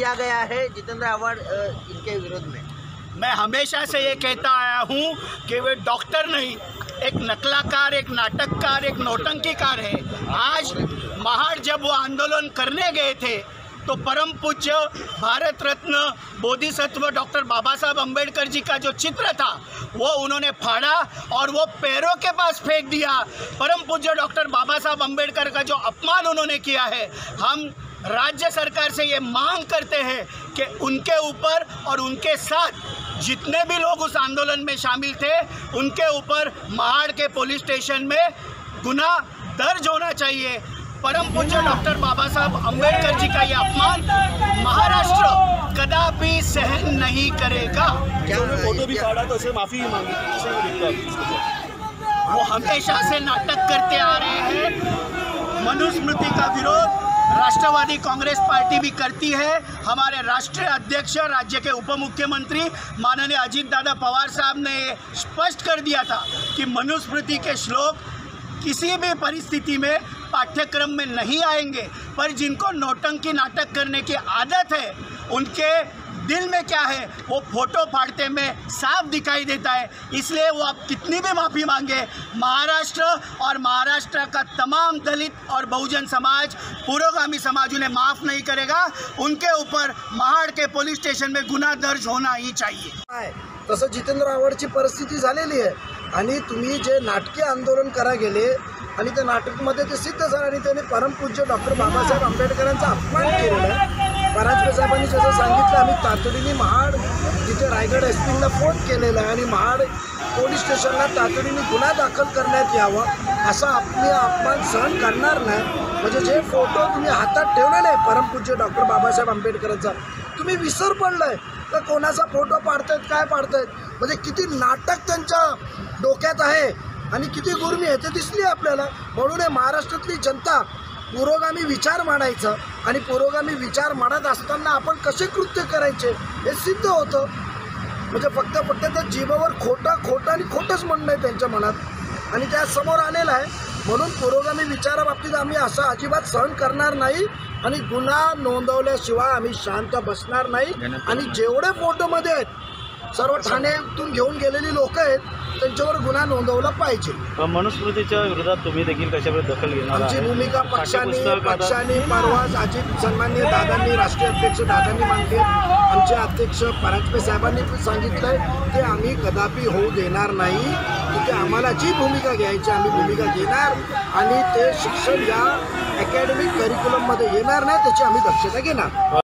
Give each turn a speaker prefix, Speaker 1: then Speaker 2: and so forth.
Speaker 1: KIA गया है जितेंद्र आव्हाड इनके विरोध में।
Speaker 2: मैं हमेशा से ये कहता आया हूँ कि वे डॉक्टर नहीं, एक नकलाकार, एक नाटककार, एक नौटंकीकार है। आज महाड़ जब वो आंदोलन करने गए थे तो परम पूज्य भारत रत्न बोधिसत्व डॉक्टर बाबा साहब अम्बेडकर जी का जो चित्र था वो उन्होंने फाड़ा और वो पैरों के पास फेंक दिया। परम पूज्य डॉक्टर बाबा साहब अम्बेडकर का जो अपमान उन्होंने किया है, हम राज्य सरकार से ये मांग करते हैं कि उनके ऊपर और उनके साथ जितने भी लोग उस आंदोलन में शामिल थे उनके ऊपर महाड़ के पुलिस स्टेशन में गुनाह दर्ज होना चाहिए। परम पूज्य डॉक्टर बाबा साहब अम्बेडकर जी का ये अपमान महाराष्ट्र कदापि सहन नहीं करेगा।
Speaker 1: क्या
Speaker 3: फोटो भी फाड़ा तो उसे माफी मांगी,
Speaker 2: वो हमेशा से नाटक करते आ रहे हैं। मनुस्मृति का विरोध राष्ट्रवादी कांग्रेस पार्टी भी करती है। हमारे राष्ट्रीय अध्यक्ष, राज्य के उप मुख्यमंत्री माननीय अजीत दादा पवार साहब ने स्पष्ट कर दिया था कि मनुस्मृति के श्लोक किसी भी परिस्थिति में पाठ्यक्रम में नहीं आएंगे, पर जिनको नौटंकी नाटक करने की आदत है उनके दिल में क्या है वो फोटो फाड़ते में साफ दिखाई देता है। इसलिए वो अब कितनी भी माफ़ी मांगे, महाराष्ट्र और महाराष्ट्र का तमाम दलित और बहुजन समाज, पुरोगामी समाज उन्हें माफ़ नहीं करेगा। उनके ऊपर महाड़ के पुलिस स्टेशन में गुन्हा दर्ज होना ही चाहिए।
Speaker 4: तसं जितेंद्र आव्हाडची परिस्थिती झालेली आहे आणि तुम्ही जे नाटकीय आंदोलन करा गेले आणि त्या नाटकमध्ये ते सिद्ध झालं आणि त्यांनी परमपूज्य डॉक्टर बाबासाहेब आंबेडकरांचा अपमान केलेला आहे। परांजपे साहेबांनी जसं सांगितलं, आम्ही तातडीने महाड तिथे रायगड एसपीला फोन केलेला आहे आणि महाड पोलीस स्टेशनला तातडीने गुन्हा दाखल करण्यात यावा, असा आपली अपमान सहन करणार नाही। म्हणजे जे फोटो तुम्ही हातात ठेवलेले आहे परमपूज्य डॉक्टर बाबासाहेब आंबेडकरांचा, तुम्ही विसर पडलाय तर कोणाचा फोटो पाडतायत, काय पाडतायत, म्हणजे किती नाटक त्यांच्या डोक्यात आहे आणि किती गुर्मी आहे ते दिसली आपल्याला। म्हणून महाराष्ट्रातली जनता पुरोगामी विचार मांडायचं आणि पुरोगामी विचार मांडत असताना आपण कसे कृत्य करायचे हे सिद्ध होतं। म्हणजे फक्त त्या जीवावर खोटं आणि खोटंच म्हणणं आहे त्यांच्या मनात आणि त्या समोर आलेलं आहे। म्हणून पुरोगामी विचाराबाबतीत आम्ही असं अजिबात सहन करणार नाही आणि गुन्हा नोंदवल्याशिवाय आम्ही शांत बसणार नाही। आणि जेवढे फोटोमध्ये आहेत सर्व ठाण्यातून घेऊन गेलेली लोक आहेत त्यांच्यावर गुन्हा नोंदवला पाहिजे।
Speaker 3: मनुस्मृतीच्या विरोधात तुम्ही देखील कशाप्रकारे दखल घेणार?
Speaker 4: आमची भूमिका पक्षाने परवाच अजित सन्माननीय दादांनी, राष्ट्रीय अध्यक्ष दादांनी मांडली, आमचे अध्यक्ष परांजपे साहेबांनी पण सांगितलंय की आम्ही कदापि होऊ देणार नाही। तिथे आम्हाला जी भूमिका घ्यायची आम्ही भूमिका घेणार आणि ते शिक्षण या अकॅडमिक करिक्युलममध्ये येणार नाही त्याची आम्ही दक्षता घेणार।